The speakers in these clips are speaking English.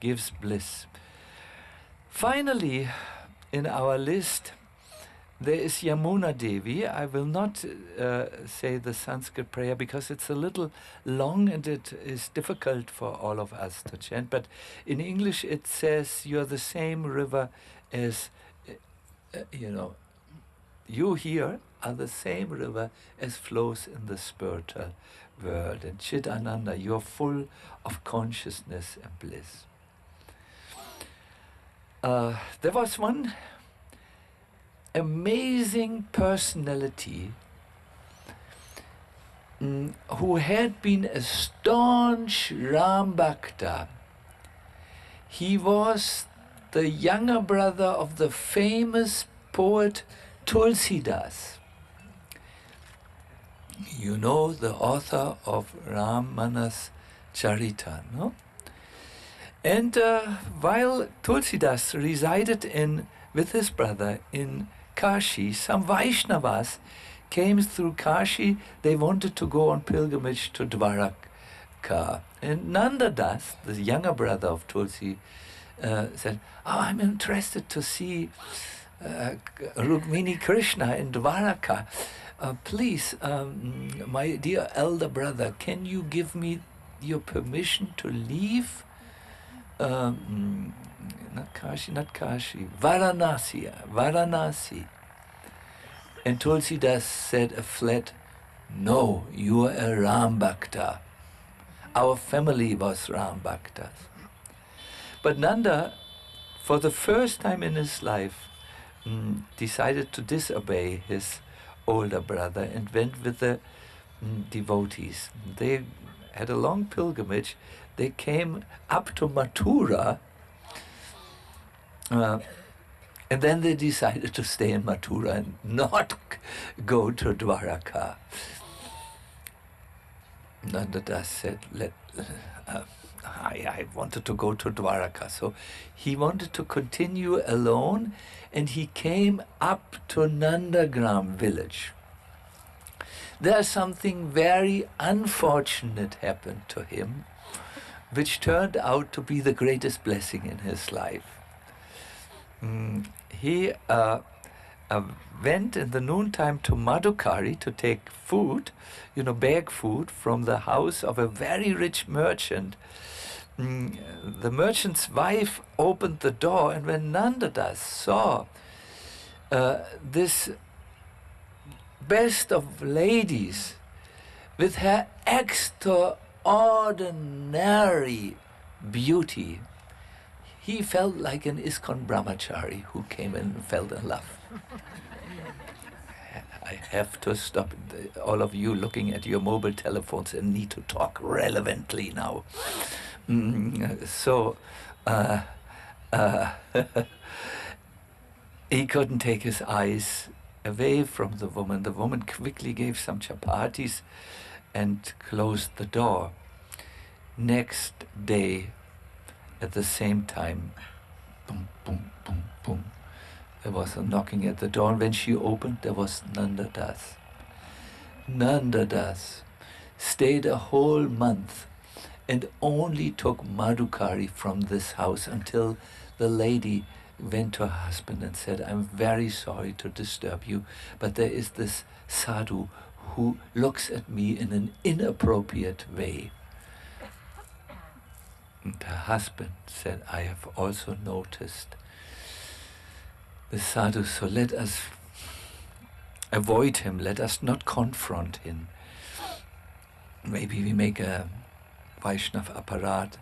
gives bliss. Finally, in our list, there is Yamuna Devi. I will not say the Sanskrit prayer because it's a little long and it is difficult for all of us to chant. But in English it says, "You're the same river as, you here are the same river as flows in the spiritual world. And Chidananda, you're full of consciousness and bliss." There was one amazing personality who had been a staunch Ram Bhakta. He was the younger brother of the famous poet Tulsidas. You know, the author of Ramanas Charita, no? And while Tulsidas resided with his brother in Kashi, some Vaishnavas came through Kashi. They wanted to go on pilgrimage to Dwaraka. And Nanda Das, the younger brother of Tulsi, said, "I'm interested to see Rukmini Krishna in Dwaraka. Please, my dear elder brother, can you give me your permission to leave Varanasi." And Tulsidas said a flat, "No, you are a Ram Bhakta. Our family was Ram Bhaktas." But Nanda, for the first time in his life, decided to disobey his older brother and went with the devotees. They had a long pilgrimage. They came up to Mathura, and then they decided to stay in Mathura and not go to Dwaraka. Nanda Das said, I wanted to go to Dwaraka. So he wanted to continue alone, and he came up to Nandagram village. There something very unfortunate happened to him, which turned out to be the greatest blessing in his life. He went in the noontime to Madhukari to take food, bag food from the house of a very rich merchant. The merchant's wife opened the door, and when Nandadas saw this best of ladies with her extraordinary beauty, he felt like an ISKCON brahmachari who came in and fell in love. I have to stop all of you looking at your mobile telephones and need to talk relevantly now. He couldn't take his eyes away from the woman. The woman quickly gave some chapatis and closed the door. Next day, at the same time, boom, boom, boom, boom, there was a knocking at the door, and when she opened, there was Nanda Das. Nanda Das stayed a whole month and only took Madhukari from this house until the lady went to her husband and said, "I'm very sorry to disturb you, but there is this sadhu who looks at me in an inappropriate way." And her husband said, "I have also noticed the sadhu, so let us avoid him, let us not confront him. Maybe we make a Vaishnav aparat.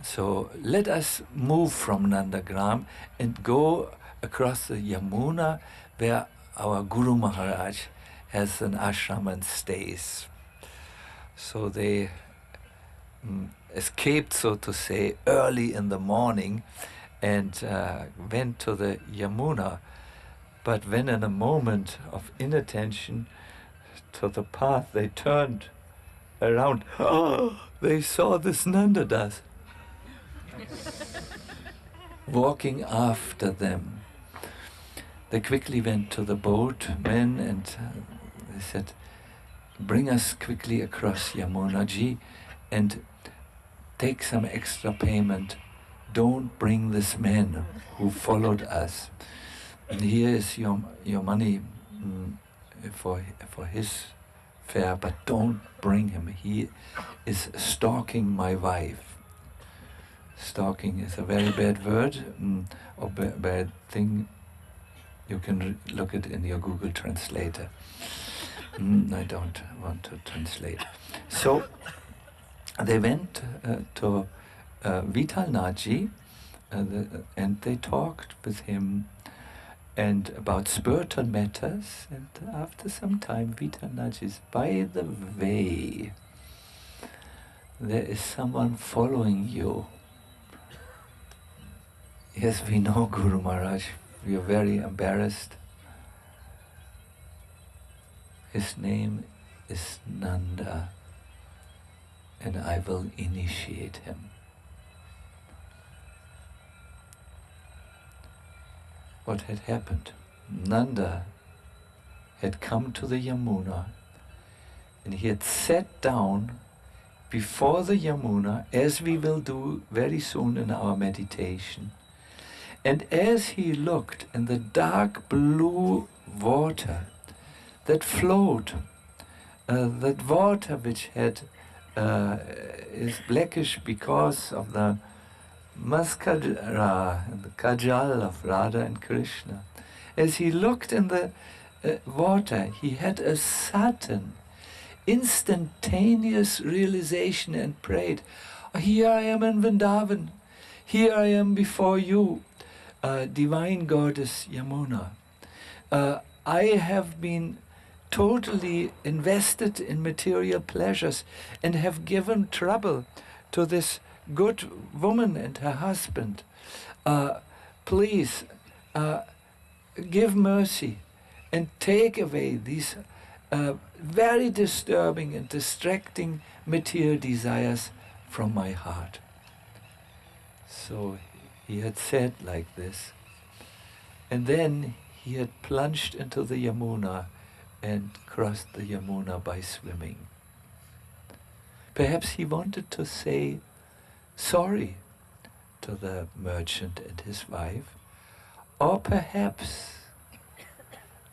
So let us move from Nandagram and go across the Yamuna, where our Guru Maharaj has an ashram and stays." So they escaped, so to say, early in the morning and went to the Yamuna. But when in a moment of inattention to the path, they turned around, they saw this Nanda Das walking after them. They quickly went to the boatmen and they said, "Bring us quickly across Yamuna Ji and take some extra payment don't bring this man who followed us. And here is your money for his fare, but don't bring him. He is stalking my wife. Stalking is a very bad word, or bad thing. You can look it in your Google Translator. I don't want to translate. So they went to Vitalnaji, and they talked with him and about spiritual matters. And after some time, Vitalnaji says, by the way, there is someone following you. Yes, we know, Guru Maharaj. We are very embarrassed. His name is Nanda, and I will initiate him. What had happened? Nanda had come to the Yamuna, and he had sat down before the Yamuna, as we will do very soon in our meditation. And as he looked in the dark blue water that flowed, that water which had is blackish because of the mascara and the kajal of Radha and Krishna. As he looked in the water, he had a sudden, instantaneous realization and prayed, here I am in Vrindavan, here I am before you, divine goddess Yamuna. I have been totally invested in material pleasures and have given trouble to this good woman and her husband. Please give mercy and take away these very disturbing and distracting material desires from my heart. So he had said like this, and then he had plunged into the Yamuna and crossed the Yamuna by swimming. Perhaps he wanted to say sorry to the merchant and his wife, or perhaps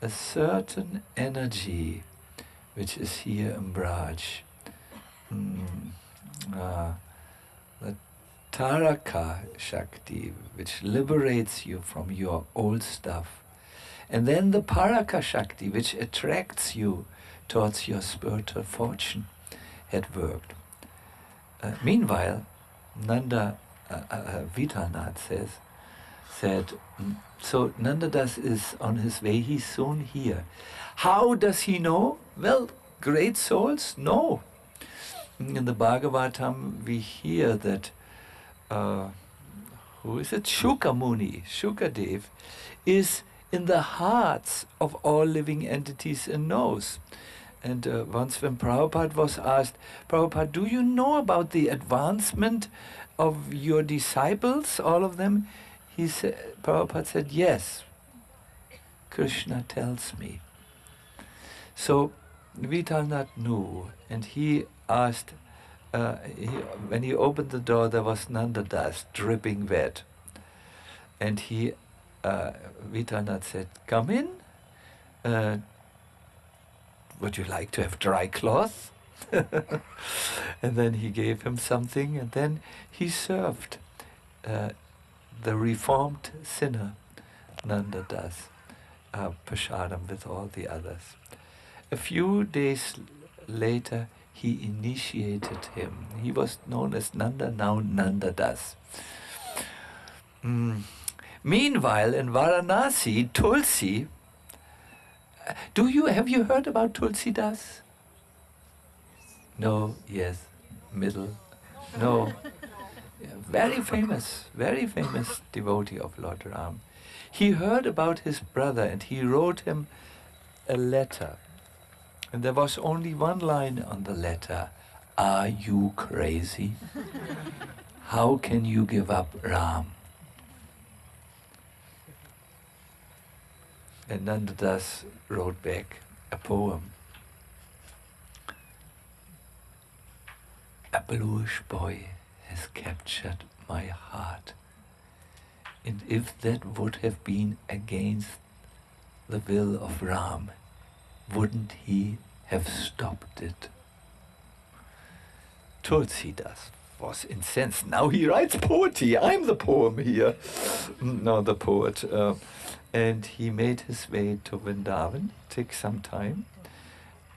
a certain energy which is here in Braj, the Taraka Shakti, which liberates you from your old stuff, and then the Paraka Shakti, which attracts you towards your spiritual fortune, had worked. Meanwhile, Nanda Vitalnath said, so Nandadas is on his way, he's soon here. How does he know? Well, great souls know. In the Bhagavatam we hear that, who is it? Shuka Muni, Shukadev, is in the hearts of all living entities and knows. And once when Prabhupada was asked, Prabhupada, do you know about the advancement of your disciples, all of them? Prabhupada said, yes, Krishna tells me. So Vitalnath knew, and he asked, when he opened the door, there was Nanda Das, dripping wet. And Vitalnath said, come in. Would you like to have dry cloth? And then he gave him something, and then he served the reformed sinner, Nanda Das, prasadam with all the others. A few days later, he initiated him. He was known as Nanda, now Nanda Das. Meanwhile, in Varanasi, Tulsi, have you heard about Tulsi Das? No, yes, middle, no. Very famous devotee of Lord Ram. He heard about his brother and he wrote him a letter. And there was only one line on the letter, are you crazy? How can you give up Ram? And Nanda Das wrote back a poem. A bluish boy has captured my heart And if that would have been against the will of Ram, wouldn't he have stopped it? Tulsidas was incensed. Now he writes poetry. I'm the poem here. No, the poet. And he made his way to Vrindavan. Took some time.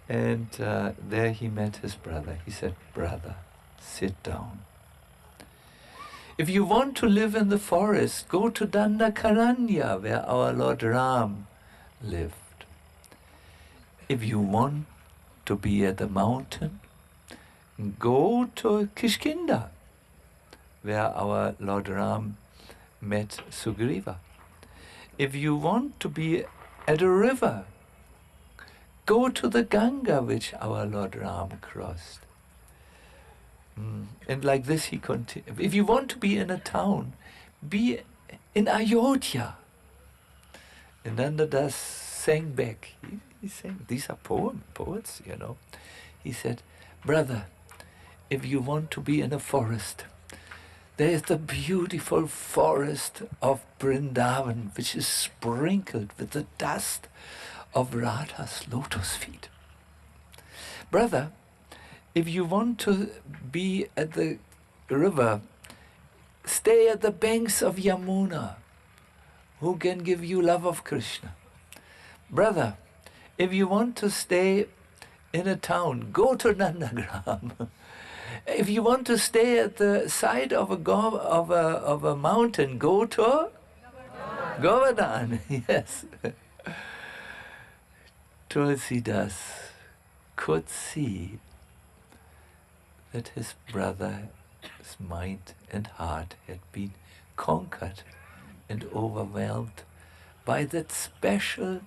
And there he met his brother. He said, "Brother, sit down. If you want to live in the forest, go to Dandakaranya, where our Lord Ram lived. If you want to be at the mountain, go to Kishkinda, where our Lord Ram met Sugriva. If you want to be at a river, go to the Ganga, which our Lord Ram crossed." And like this he continued. If you want to be in a town, be in Ayodhya. And Nanda Das sang back. He sang, these are poets, you know. He said, "Brother, if you want to be in a forest, there is the beautiful forest of Vrindavan, which is sprinkled with the dust of Radha's lotus feet. Brother, if you want to be at the river, stay at the banks of Yamuna. Who can give you love of Krishna? Brother, if you want to stay in a town, go to Nandagram. If you want to stay at the side of a mountain, go to Govardhan." Yes. Tulsidas could see that his brother's mind and heart had been conquered and overwhelmed by that special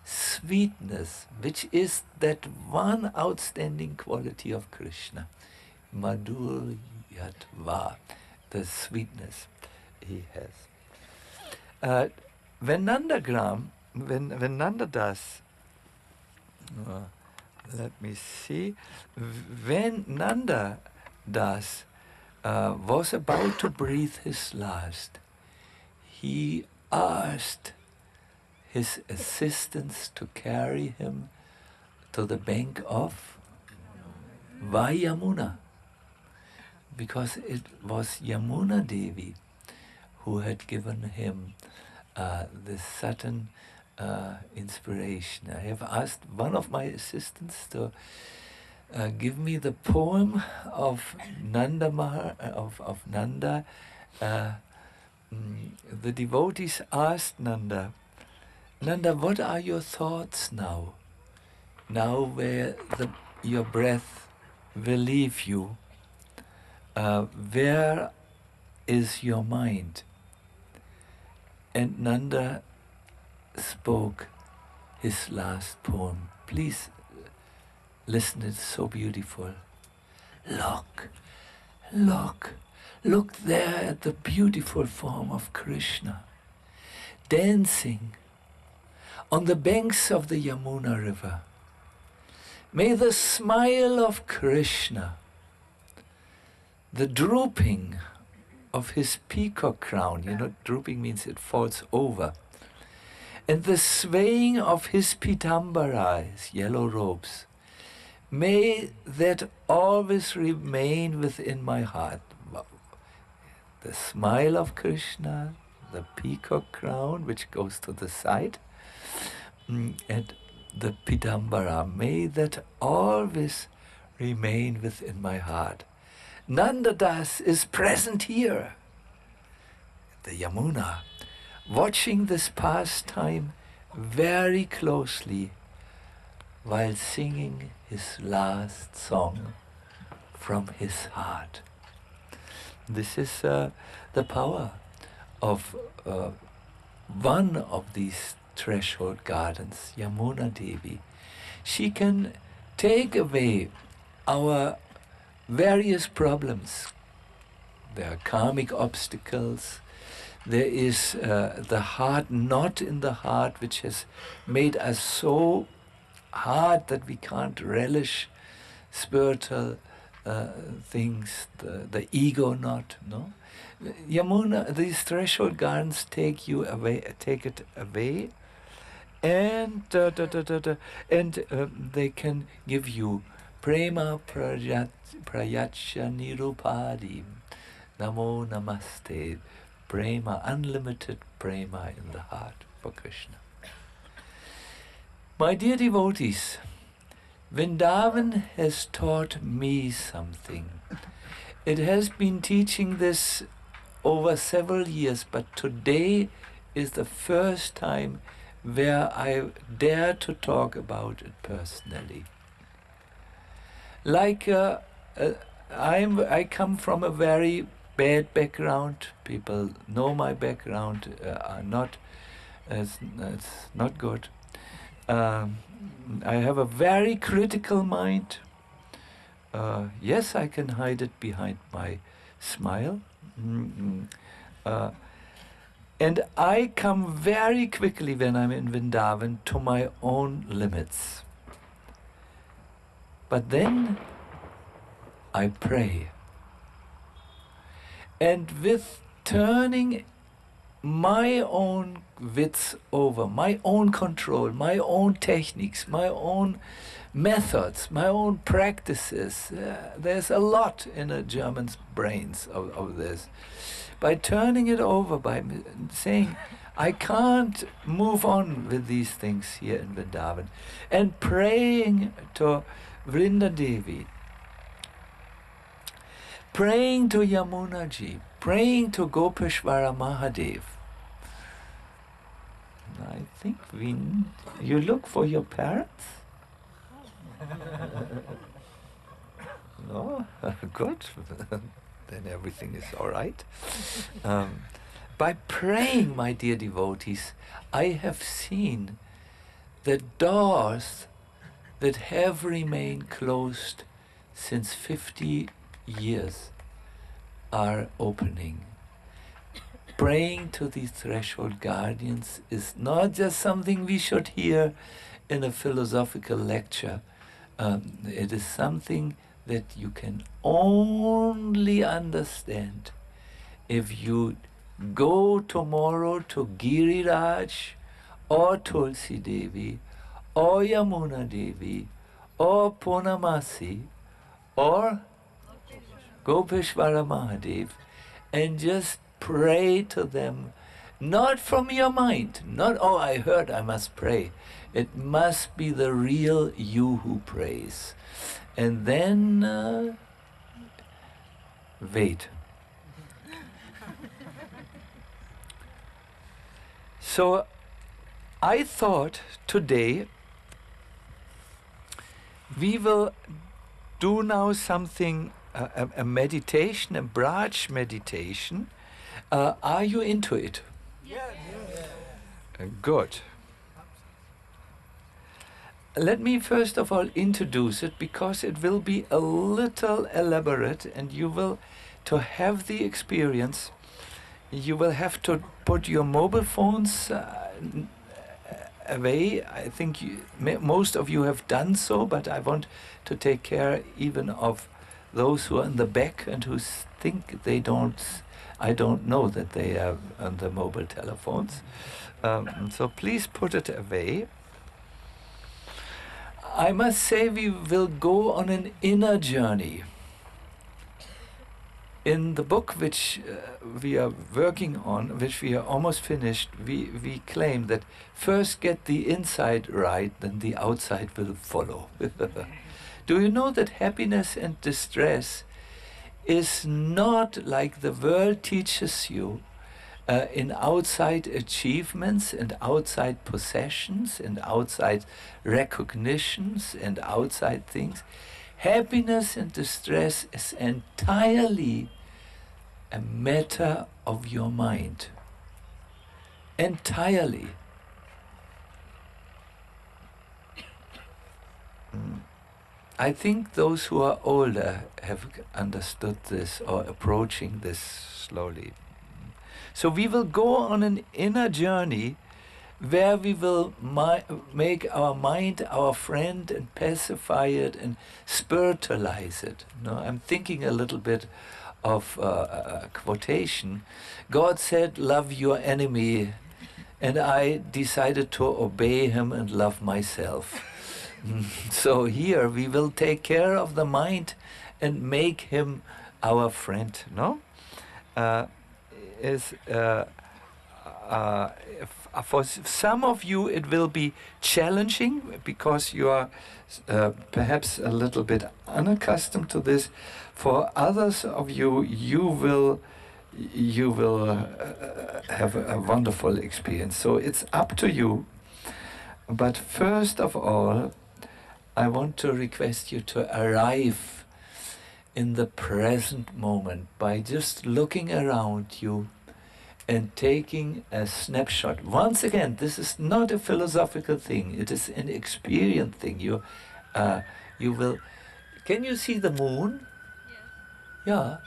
sweetness, which is that one outstanding quality of Krishna, Madhuryatva, the sweetness he has. When Nanda Das, let me see, when Nanda Das was about to breathe his last, he asked his assistants to carry him to the bank of Yamuna, because it was Yamuna Devi who had given him this sudden inspiration. I have asked one of my assistants to give me the poem of Nanda. The devotees asked Nanda, "Nanda, what are your thoughts now? Now where your breath will leave you, where is your mind?" And Nanda spoke his last poem. Please listen, it's so beautiful. Look, look, look there at the beautiful form of Krishna, dancing on the banks of the Yamuna river. May the smile of Krishna, the drooping of his peacock crown, you know, drooping means it falls over, and the swaying of his pitambara, his yellow robes, may that always remain within my heart. The smile of Krishna, the peacock crown which goes to the side, and the pitambara, may that always remain within my heart. Nanda Das is present here, the Yamuna, watching this pastime very closely while singing his last song from his heart. This is the power of one of these threshold gardens, Yamuna Devi. She can take away our various problems. There are karmic obstacles. There is the hard knot in the heart which has made us so hard that we can't relish spiritual things, the ego knot, no? Yamuna, these threshold gardens take it away, and they can give you prema prayacha nirupadi, namo namaste, prema, unlimited prema in the heart for Krishna. My dear devotees, Vrindavan has taught me something. It has been teaching this over several years, but today is the first time where I dare to talk about it personally. Like I come from a very bad background. People know my background. It's not good. I have a very critical mind. Yes, I can hide it behind my smile. And I come very quickly when I'm in Vrindavan to my own limits. But then I pray. And with turning my own wits over, my own control, my own techniques, my own methods, my own practices. There's a lot in a German's brains of this. By turning it over, by saying, I can't move on with these things here in Vrindavan, and praying to Vrindadevi, praying to Yamuna ji, praying to Gopeshwara Mahadev. I think you look for your parents? No? Good. Then everything is all right. By praying, my dear devotees, I have seen the doors that have remained closed since 50 years are opening. Praying to these threshold guardians is not just something we should hear in a philosophical lecture. It is something that you can only understand if you go tomorrow to Giriraj or Tulsi Devi or Yamuna Devi or Purnamasi or Gopeshwara Mahadev and just pray to them, not from your mind, not, oh, I heard I must pray. It must be the real you who prays. And then wait. So I thought today we will do now something, a meditation, a Braj meditation. Are you into it? Yes. Good. Let me first of all introduce it, because it will be a little elaborate, and you will, to have the experience, you will have to put your mobile phones away. I think most of you have done so, but I want to take care even of those who are in the back and who think they don't. I don't know that they are on the mobile telephones. So please put it away. I must say we will go on an inner journey. In the book which we are working on, which we are almost finished, we claim that first get the inside right, then the outside will follow. Do you know that happiness and distress is not like the world teaches you in outside achievements and outside possessions and outside recognitions and outside things? Happiness and distress is entirely a matter of your mind. Entirely. I think those who are older have understood this or approaching this slowly. So we will go on an inner journey where we will make our mind our friend and pacify it and spiritualize it. No, I'm thinking a little bit of a quotation. God said, love your enemy, and I decided to obey him and love myself. So here we will take care of the mind and make him our friend, no? For some of you it will be challenging because you are perhaps a little bit unaccustomed to this. For others of you, you will have a wonderful experience. So it's up to you. But first of all, I want to request you to arrive in the present moment by just looking around you and taking a snapshot. Once again, this is not a philosophical thing. It is an experience thing. You will. Can you see the moon? Yes. Yeah.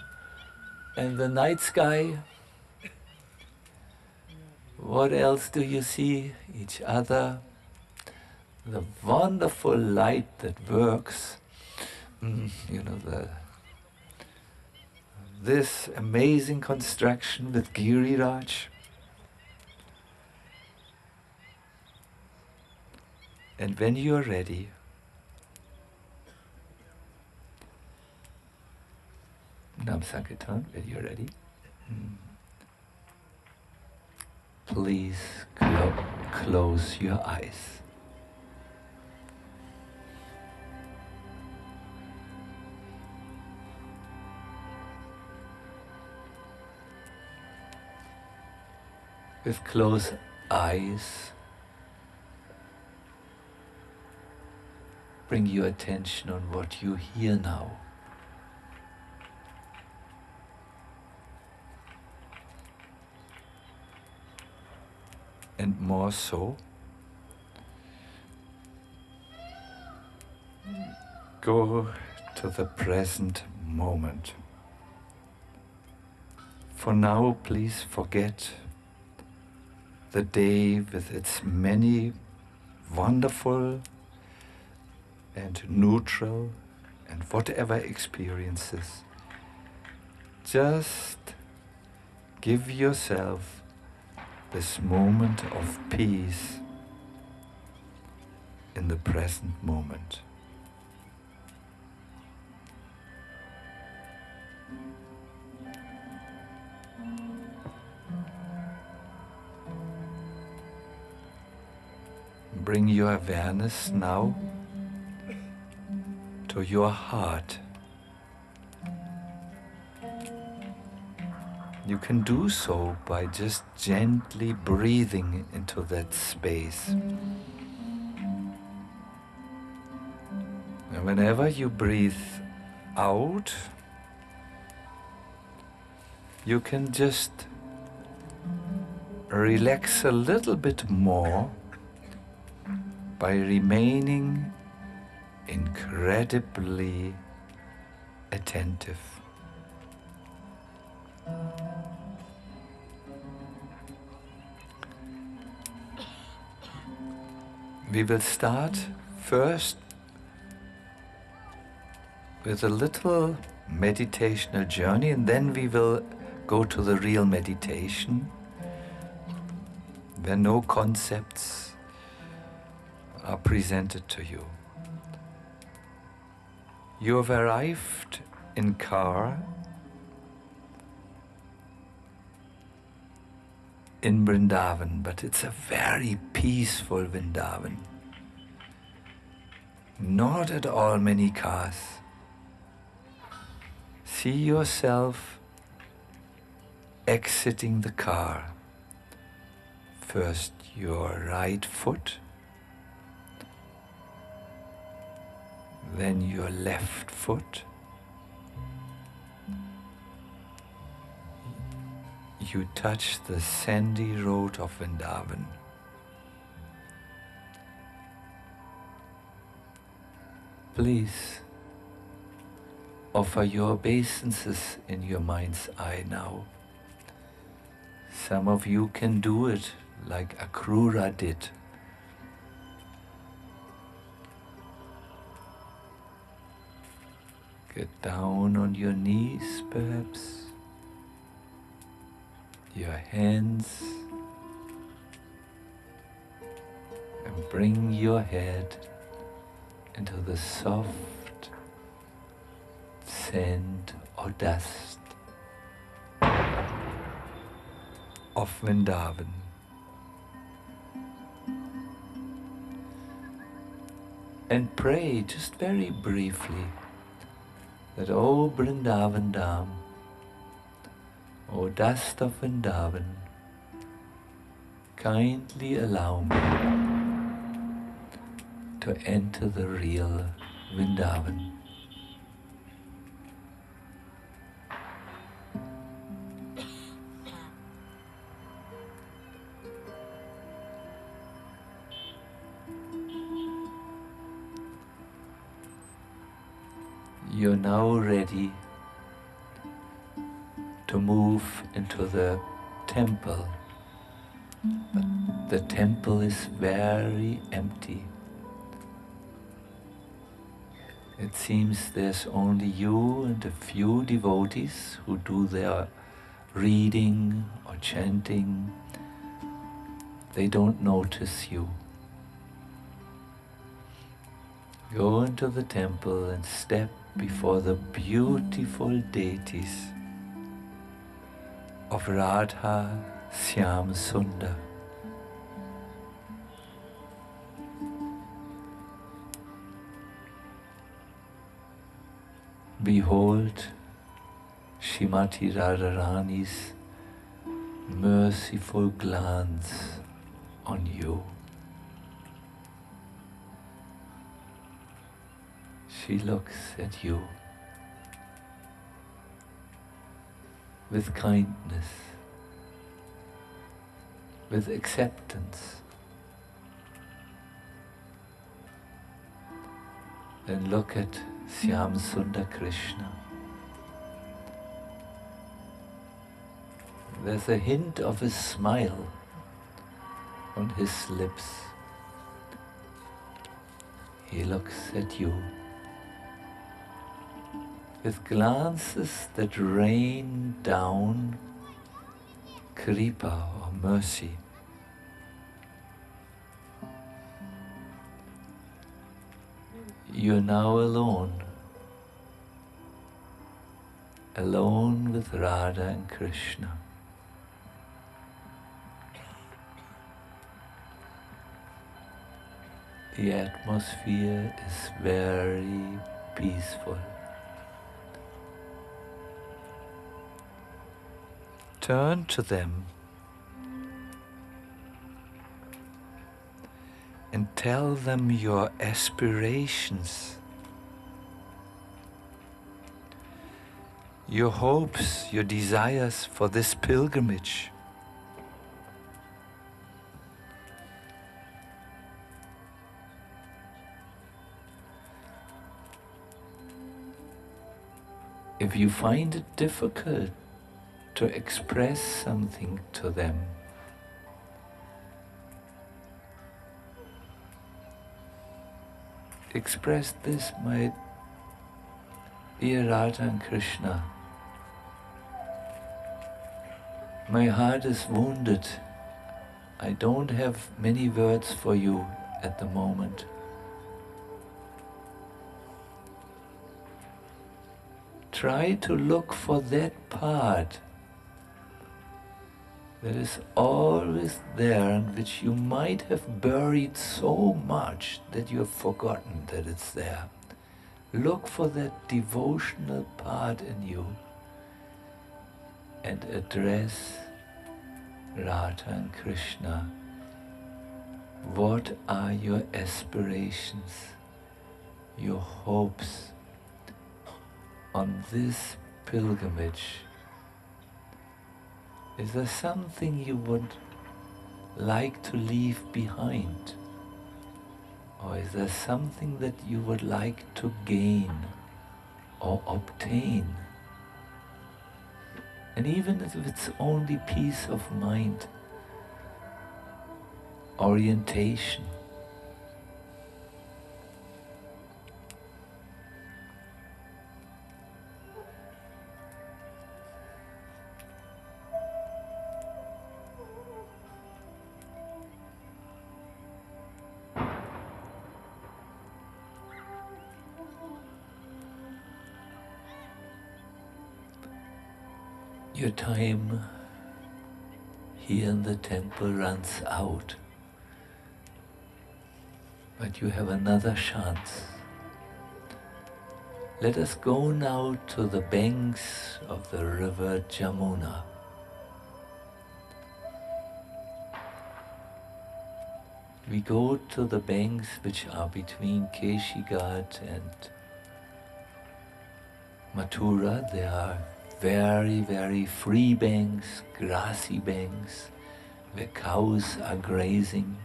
And the night sky. What else do you see? Each other. The wonderful light that works. You know, this amazing construction with Giriraj. And when you are ready, Nam Sankirtan, when you're ready, please close your eyes. With closed eyes, bring your attention on what you hear now. And more so, go to the present moment. For now, please forget the day with its many wonderful and neutral and whatever experiences. Just give yourself this moment of peace in the present moment. Bring your awareness now to your heart. You can do so by just gently breathing into that space. And whenever you breathe out, you can just relax a little bit more by remaining incredibly attentive. We will start first with a little meditational journey, and then we will go to the real meditation, where no concepts are presented to you. You have arrived in car in Vrindavana, but it's a very peaceful Vrindavana. Not at all many cars. See yourself exiting the car. First your right foot, then your left foot. You touch the sandy road of Vrindavana. Please offer your obeisances in your mind's eye now. Some of you can do it like Akrura did. Get down on your knees, perhaps, your hands, and bring your head into the soft sand or dust of Vrindavan. And pray just very briefly that, O Vrindavan Dham, O dust of Vrindavan, kindly allow me to enter the real Vrindavan. You're now ready to move into the temple, but the temple is very empty. It seems there's only you and a few devotees who do their reading or chanting. They don't notice you. Go into the temple and step before the beautiful deities of Radha Shyam Sundar. Behold Shrimati Radharani's merciful glance on you. She looks at you with kindness, with acceptance. Then look at Shyam Sundar Krishna. There's a hint of a smile on his lips. He looks at you with glances that rain down kripa or mercy. You're now alone with Radha and Krishna. The atmosphere is very peaceful. Turn to them and tell them your aspirations, your hopes, your desires for this pilgrimage. If you find it difficult to express something to them, express this, my dear Radha and Krishna. My heart is wounded. I don't have many words for you at the moment. Try to look for that part that is always there and which you might have buried so much that you have forgotten that it's there. Look for that devotional part in you and address Radha and Krishna. What are your aspirations, your hopes on this pilgrimage? Is there something you would like to leave behind? Or is there something that you would like to gain or obtain? And even if it's only peace of mind, orientation. Your time here in the temple runs out, but you have another chance. Let us go now to the banks of the river Yamuna. We go to the banks which are between Keshigat and Mathura. They are very, very free banks, grassy banks, where cows are grazing.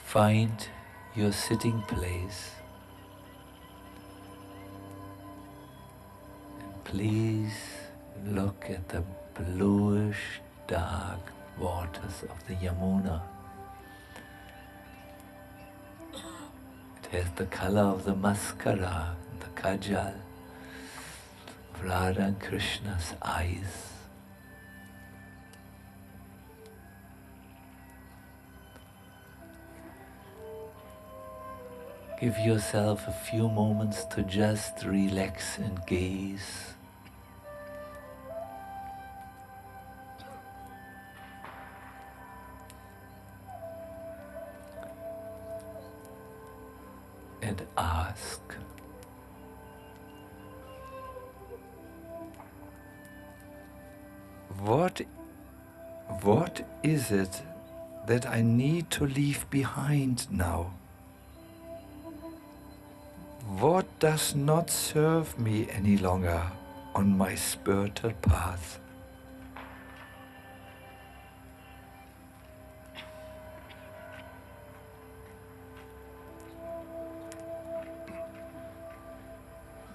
Find your sitting place. And please look at the bluish, dark waters of the Yamuna. It has the color of the mascara, the kajal, of Radha and Krishna's eyes. Give yourself a few moments to just relax and gaze. And ask, what is it that I need to leave behind now? What does not serve me any longer on my spiritual path?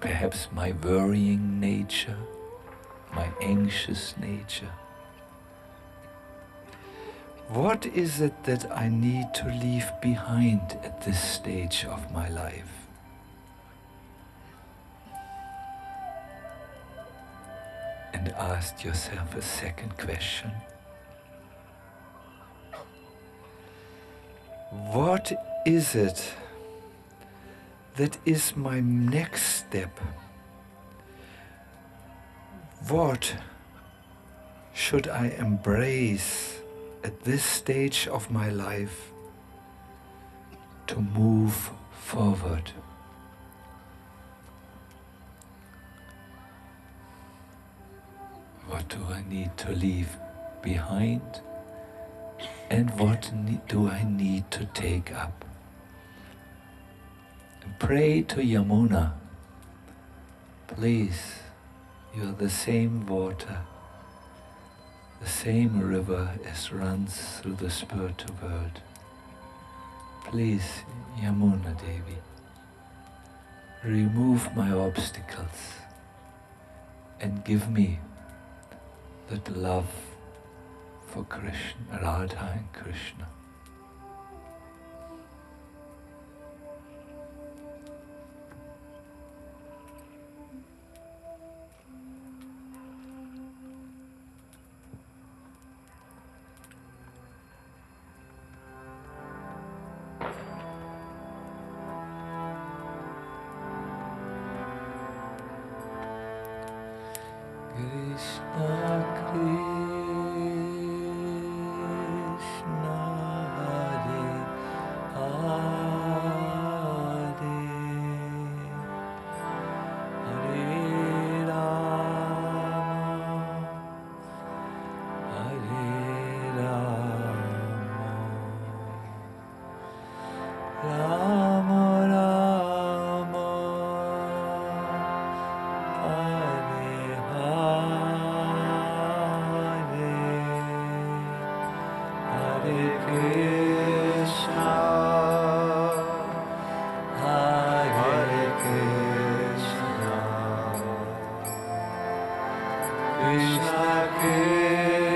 Perhaps my worrying nature, my anxious nature. What is it that I need to leave behind at this stage of my life? And ask yourself a second question. What is it that is my next step? What should I embrace at this stage of my life to move forward? What do I need to leave behind? And what do I need to take up? And pray to Yamuna. Please, you are the same water, the same river as runs through the spiritual world. Please, Yamuna Devi, remove my obstacles and give me that love for Krishna, Radha and Krishna. Krishna, Krishna, Hare Hare, Hare Rama, Hare Rama, Rama Rama, Hare Hare, Hare Krishna, Hare Krishna, Krishna Krishna.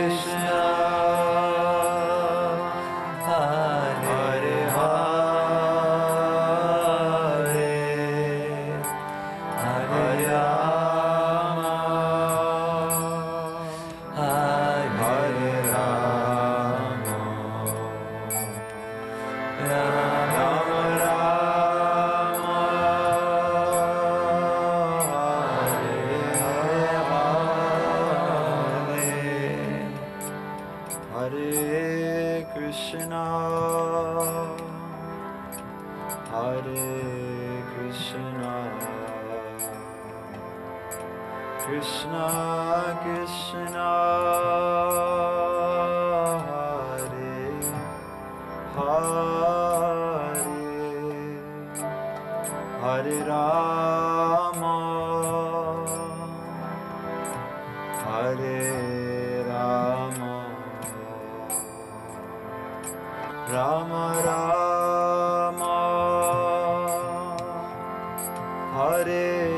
Krishna Krishna Hare Hare Hare Rama Hare Rama Rama Rama Hare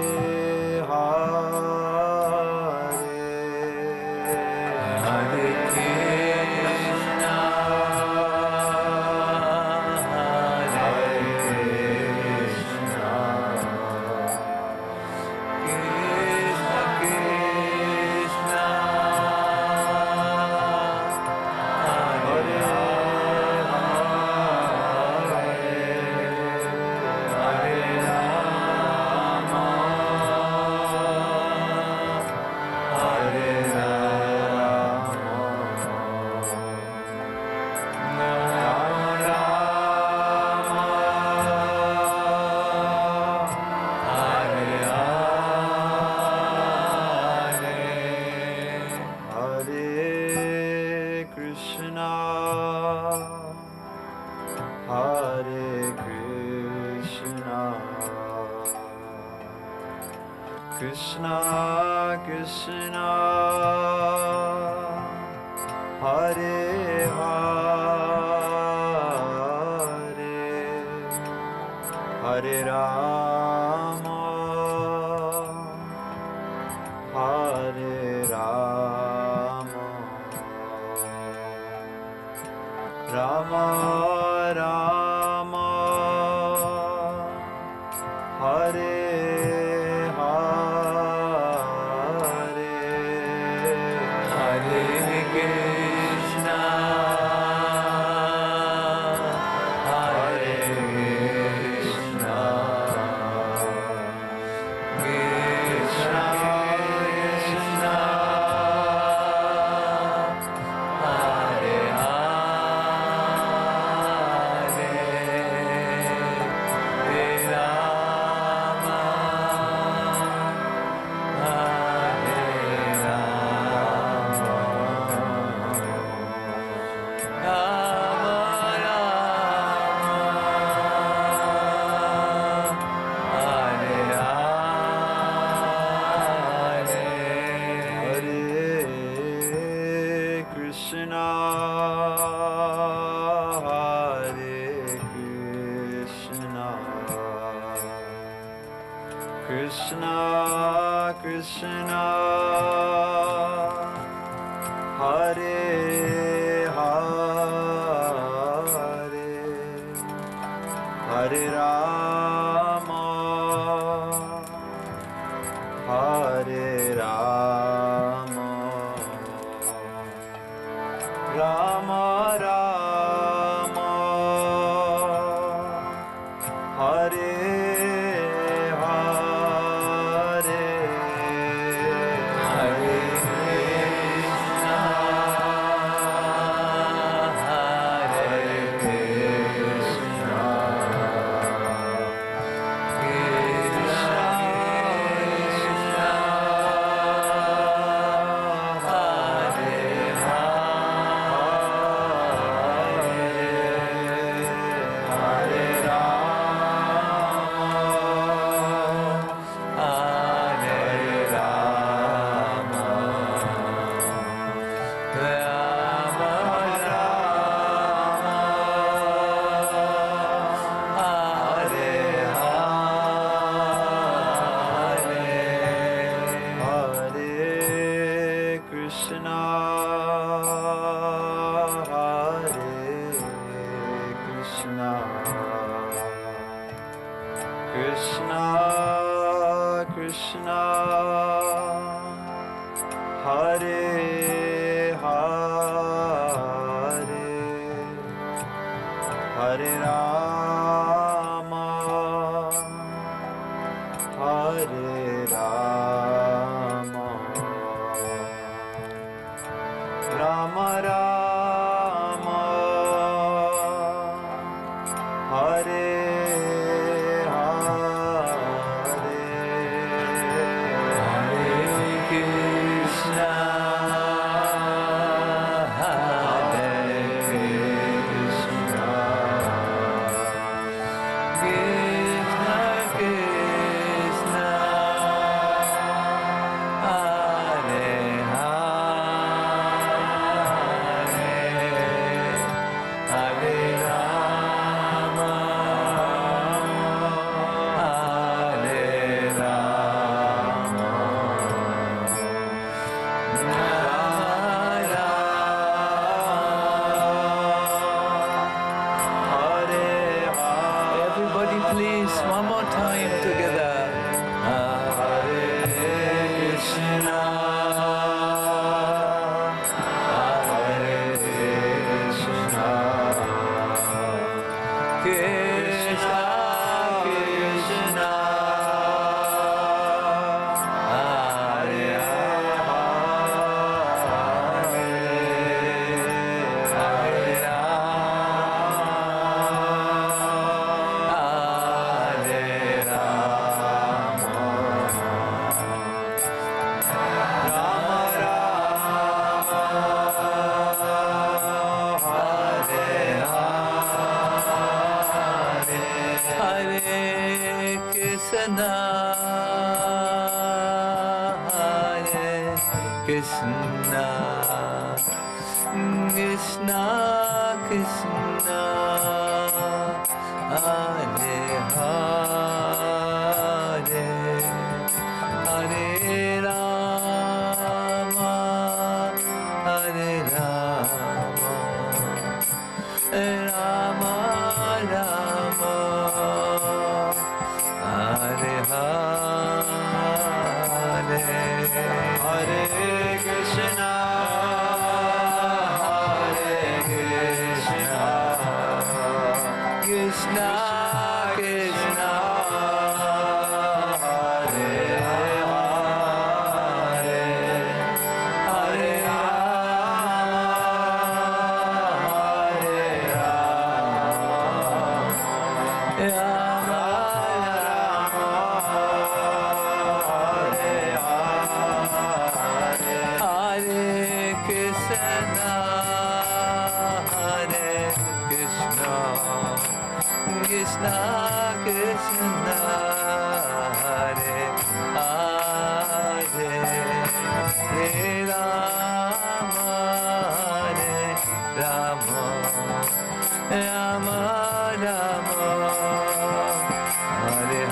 Krishna Krishna Hare Hare Hare Rama Hare Rama Rama Rama Hare Krishna Krishna Hare Hare Hare Rama Hare Rama Rama Rama Hare Krishna, Hare Krishna, Krishna Krishna, Hare Hare, Hare Rama, Hare Rama, Rama Rama, Hare Hare, Hare Krishna, Hare Krishna, Krishna Krishna, Hare Hare, Hare Krishna Krishna, Hare Hare, Hare Rama, Hare Rama, Rama Rama, Hare Hare,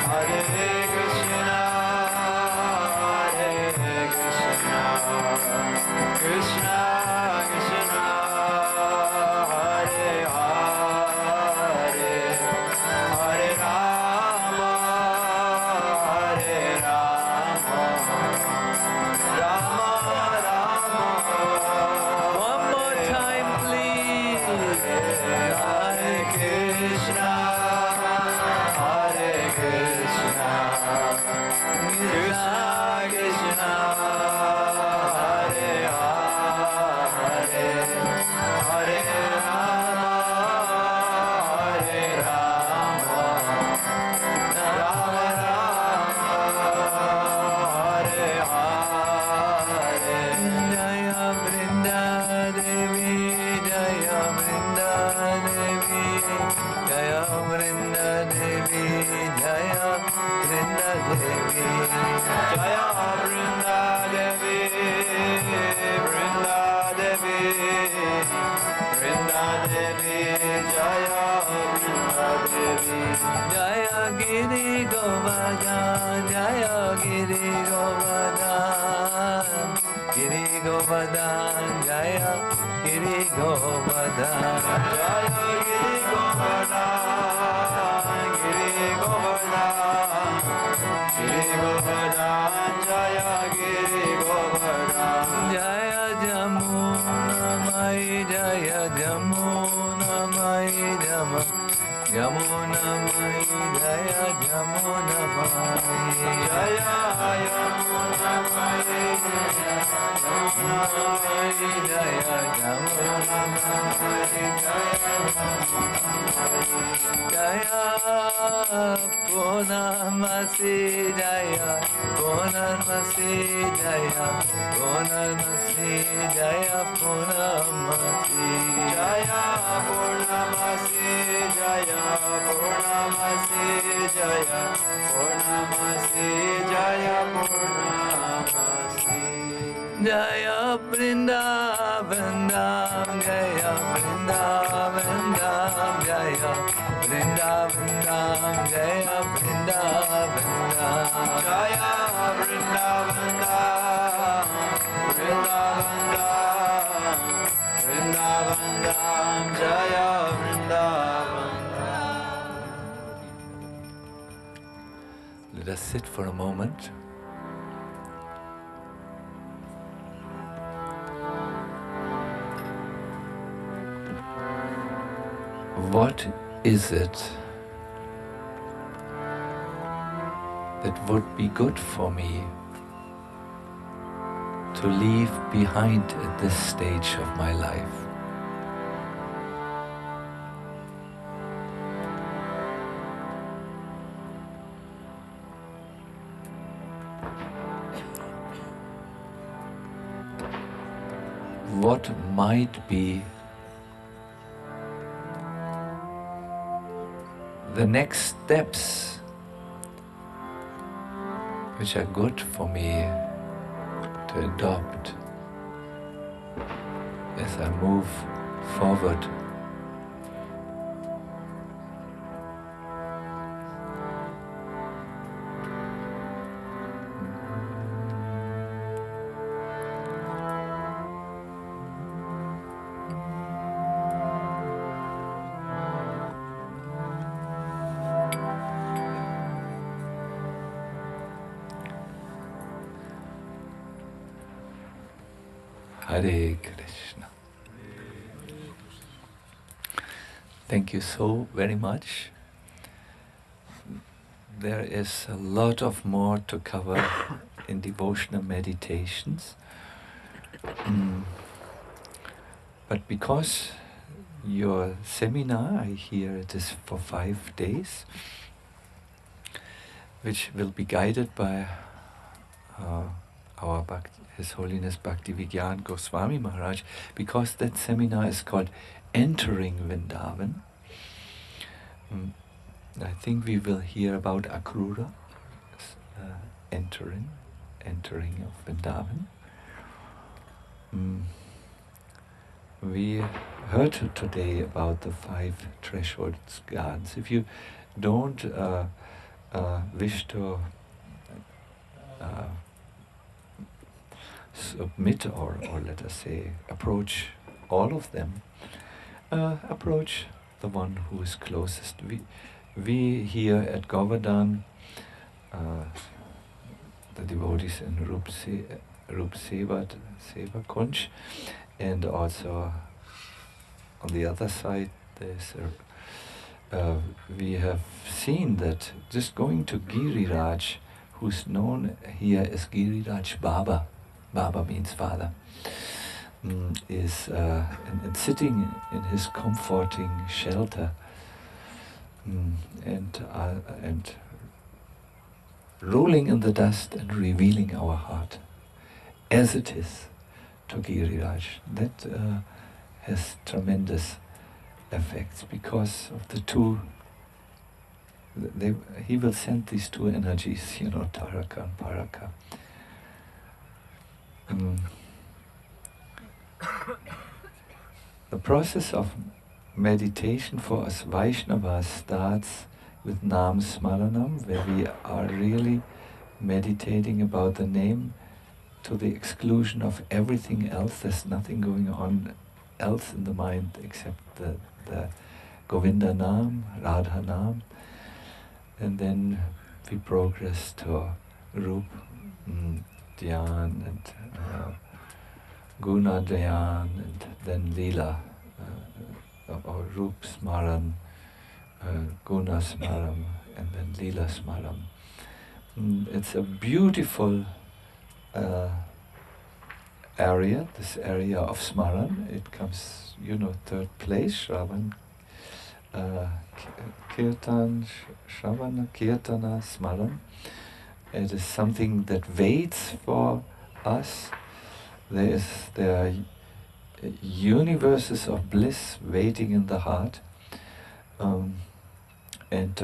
Hare Krishna, Hare Krishna, Krishna Krishna, Hare Hare, Hare Rama, Hare Rama, Rama Rama. one more time please. Hare Krishna, Hare Krishna, Krishna Krishna, Hare Hare, Hare Rama, Hare Rama, Rama Rama, Hare Hare. Jaya Vrindadevi, Jaya Vrindadevi, Jaya Vrindadevi, Jaya Vrindadevi, Jaya Vrindavana, Vrindadevi, Vrindadevi, Jaya Vrindadevi. Jaya Giri Govardhan, Jaya Giri Govardhan, Giri Govardhan, Jaya Giri Govardhan, Jaya Giri Govardhan, Giri Govardhan, Giri Govardhan, Jaya Giri Govardhan. Jaya Yamuna Mai, Jaya Yamuna Mai, Yamuna Mai, Jaya Yamuna Mai, Jaya Yamuna Mai, Yamuna Mai, Jaya Yamuna Mai, Jaya Purnamasi, Jaya Purnamasi, Jaya Purnamasi, Jaya Purnamasi, Jaya Purnamasi, Jaya Purnamasi, Jaya Purnamasi, Jaya Purnamasi. Jaya Vrindavana, Jaya Vrindavana, Jaya Vrindavana, Jaya Vrindavana, Jaya Vrindavana, Vrindavana, Vrindavana, Jaya Vrindavana. Let us sit for a moment. What is it that would be good for me to leave behind at this stage of my life? What might be the next steps which are good for me to adopt as I move forward. Hare Krishna. Thank you so very much. There is a lot of more to cover in devotional meditations. But because your seminar, I hear it is for 5 days, which will be guided by our His Holiness Bhakti Vigyan Goswami Maharaj, because that seminar is called Entering Vrindavan. I think we will hear about Akrura, entering of Vrindavan. We heard today about the 5 threshold gardens. If you don't wish to submit or let us say approach all of them, approach the one who is closest. We here at Govardhan, the devotees in Rup Seva Kunj, and also on the other side there's we have seen that just going to Giriraj, who's known here as Giriraj Baba, Baba means father, is and sitting in his comforting shelter and rolling in the dust and revealing our heart as it is to Giriraj. That has tremendous effects because of the two. He will send these two energies, Taraka and Paraka. The process of meditation for us Vaishnavas starts with Nam Smaranam, where we are really meditating about the name to the exclusion of everything else. There's nothing going on else in the mind except the Govinda Nam, Radha Nam. And then we progress to Rup, Dhyan, and Guna Dhyan, and then Lila, or Rup Smaran, Guna Smaram, and then Lila Smaram. It's a beautiful area, this area of Smaran. It comes, third place, Shravan, Kirtan, Shravana, Kirtana, Smaran. It is something that waits for us. There are universes of bliss waiting in the heart. It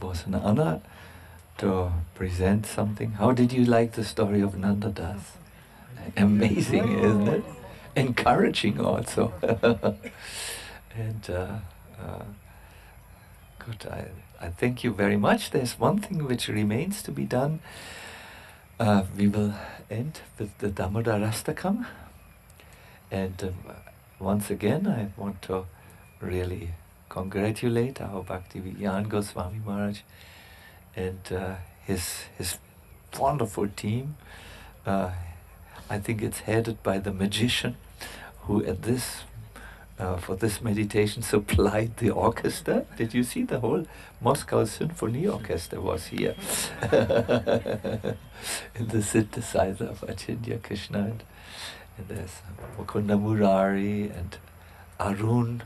was an honor to present something. How did you like the story of Nanda Das? Amazing, isn't it? Encouraging also. And good, I thank you very much. There's one thing which remains to be done. We will end with the Damodarastakam. And once again, I want to really congratulate our Bhakti Vigyan Goswami Maharaj and his wonderful team. I think it's headed by the magician who at this for this meditation supplied the orchestra. Did you see the whole Moscow Symphony Orchestra was here? And the synthesizer of Achintya Krishna. And there's Mukunda Murari and Arun,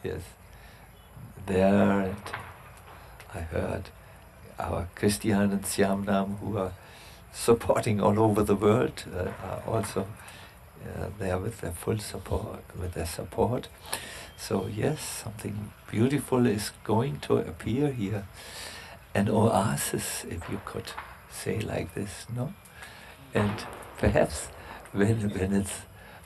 yes, there. And I heard our Christian and Siamnam, who are supporting all over the world, are also there with their full support, So yes, something beautiful is going to appear here. An oasis, if you could say like this, no? And perhaps when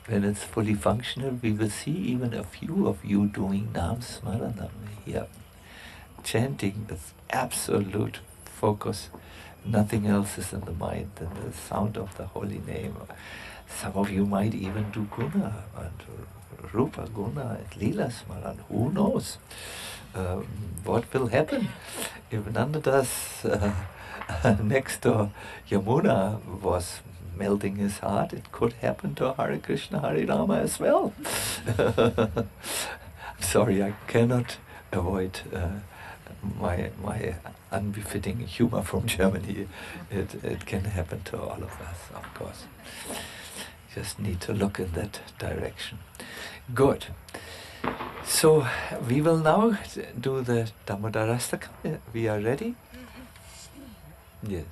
it's fully functional, we will see even a few of you doing Nam Smaranam here, chanting with absolute focus. Nothing else is in the mind than the sound of the holy name. Some of you might even do Guna and Rupa Guna and Leela Smaran. Who knows what will happen if Nanda Das next to Yamuna was melting his heart? It could happen to Hare Krishna, Hare Rama as well. Sorry, I cannot avoid my unbefitting humor from Germany. It can happen to all of us, of course. Just need to look in that direction. Good. So we will now do the Damodarastaka. We are ready? Yes.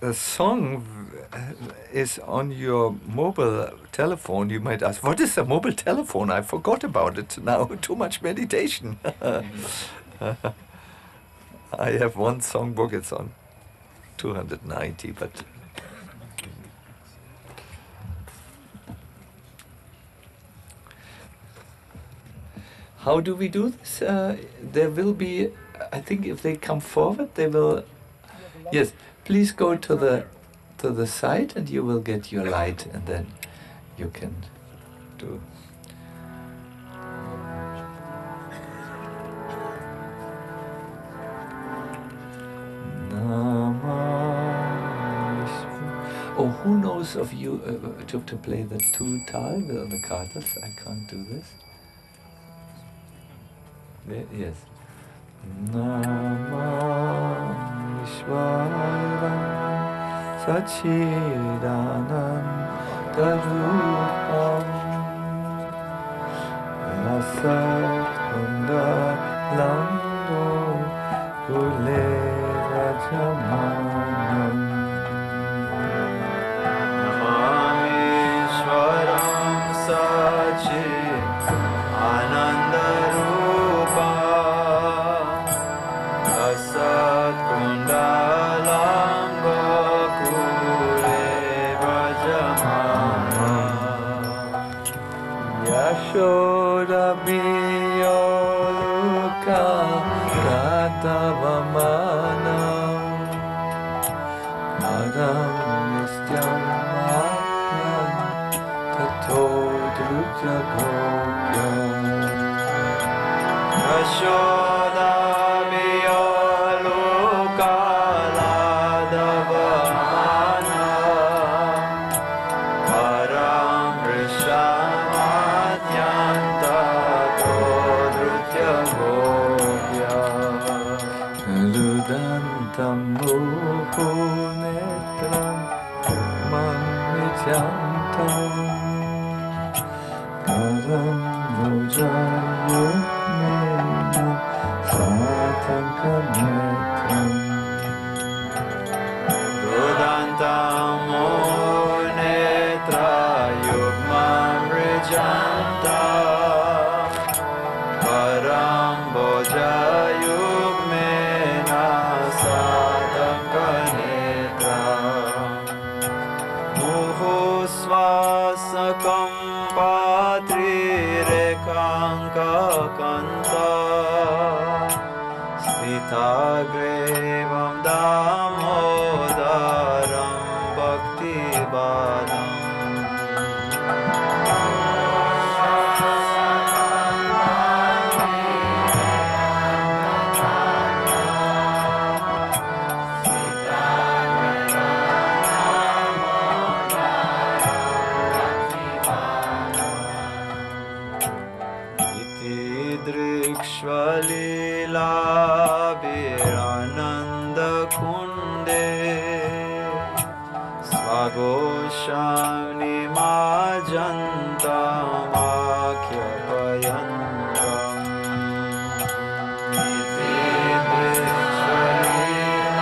The song is on your mobile telephone. You might ask, what is a mobile telephone? I forgot about it now. Too much meditation. I have one songbook. It's on 290, but how do we do this? There will be, I think if they come forward, they will, yes, please go to the side and you will get your light and then you can do. Oh, who knows of you to play the two tal with the katas? I can't do this. Yes. Namah Ishvara Sacinandana Rupam Asat Kundalambo Kule Rajamanam Namamishwaram Sacinandana Yashoda Biyoluka Katavamanam Adam Nistyam Matman Tato Drutya Gopyam Yashoda Biyoluka Ladavamana Param Rishamadhyanta Kodrutya Gopya Ludantam Mupunetram Manvichantam Param Mujayukmena Satankametram Rudantam Munetra Yugmam Rijanta Param Bojayugmena Sadankanetra Muhusvasakam Patri Rekanka Kanta Stita Grevam Damodaram Bhakti Badam Drikshvalila Virananda Kunde Swagoshani Majantam Akhyapayantam Iti Drikshvalila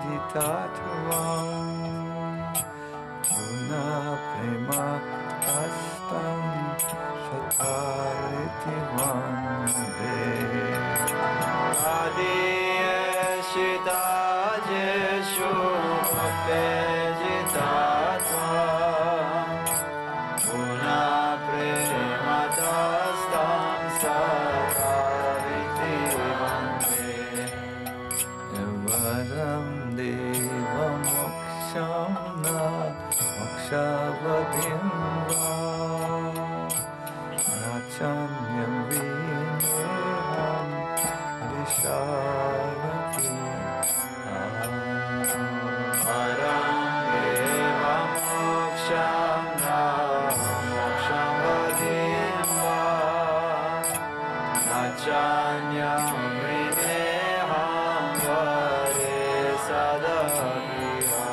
Jitatvam Guna Prema Kastam Satariti Vande Adiyeshita Jeshu Bhakti Jitatvam Guna Prematastam Satariti Vande Varam Deva Mokshana Mokshavadim Va Nachanyam Vineham Visharati Param Eva Moksham Moksham Vadimva Nachanyam Vrineham Vare Sadagriha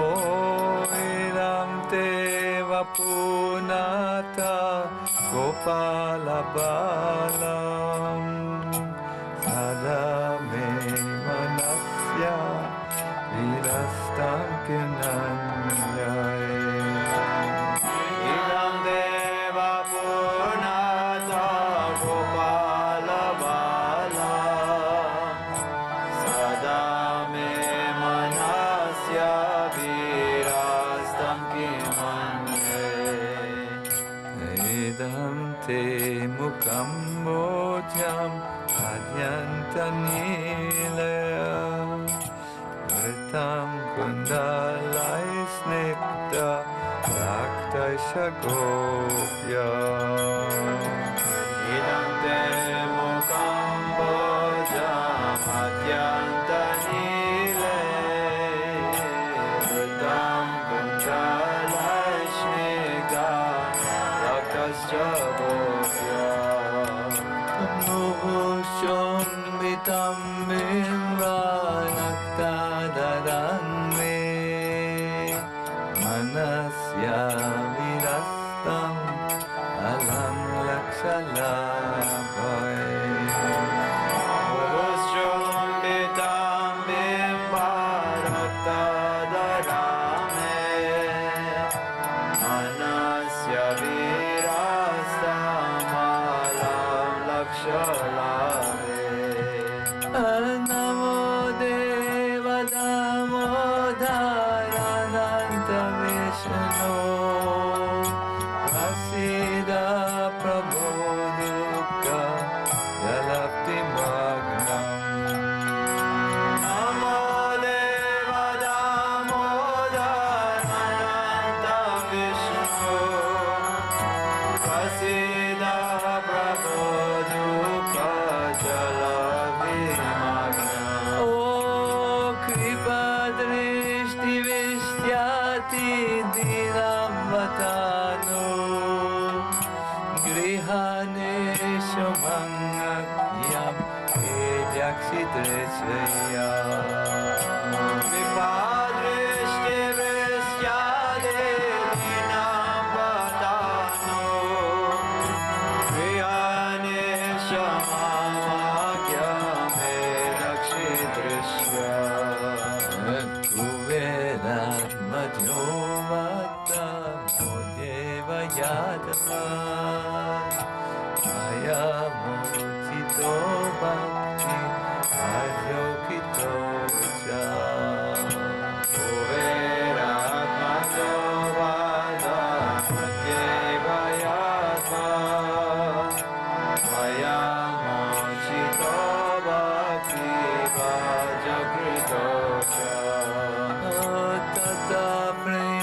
Oiram Deva Punata Gopala Balam Sada Me Manasya Virastam Kinanyay Idam Deva Purnata Gopala Bala Sada Me Manasya Virastam Kimanye Idam Te Mukam Bojam Adyantanilaya Vritam Kundalai Snikta Rakta Shagopya Idam Te Mukam Bojam Adyantanile Vritam Kunchalashnika Raktascha Gopya Muhushon Vitam Bimva Rakta Dadanme Manasya Virastam Alam Lakshalabhay Ushumbitam Bimbarakta Darame Manasya Virastamalam Lakshalave Namo Deva Damodarananta Vishnu Vasida Prabhu Dukha Yalapti Magnam Namo Deva Damodarananta Vishnu Vasida Prabhu Dukha Jalavimagnam O Kripa Drishti Vishyati Dinam Vatano Grihaneshu Mangakyam Edyaksitrechaya Vipadrishti Vishyade Dinam Vatano Priyane Shamamagyame Rakshidrishya Kuvedat Madhyovata Modeva Yadava Maya Mochito Bhakti Ajokito Cha Kuverat Madhyovada Madhyevayatma Maya Mochito Bhakti Vajakrito Cha Tata Prem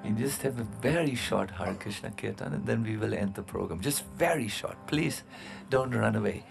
We just have a very short Hare Krishna kirtan and then we will end the program. Just very short. Please don't run away.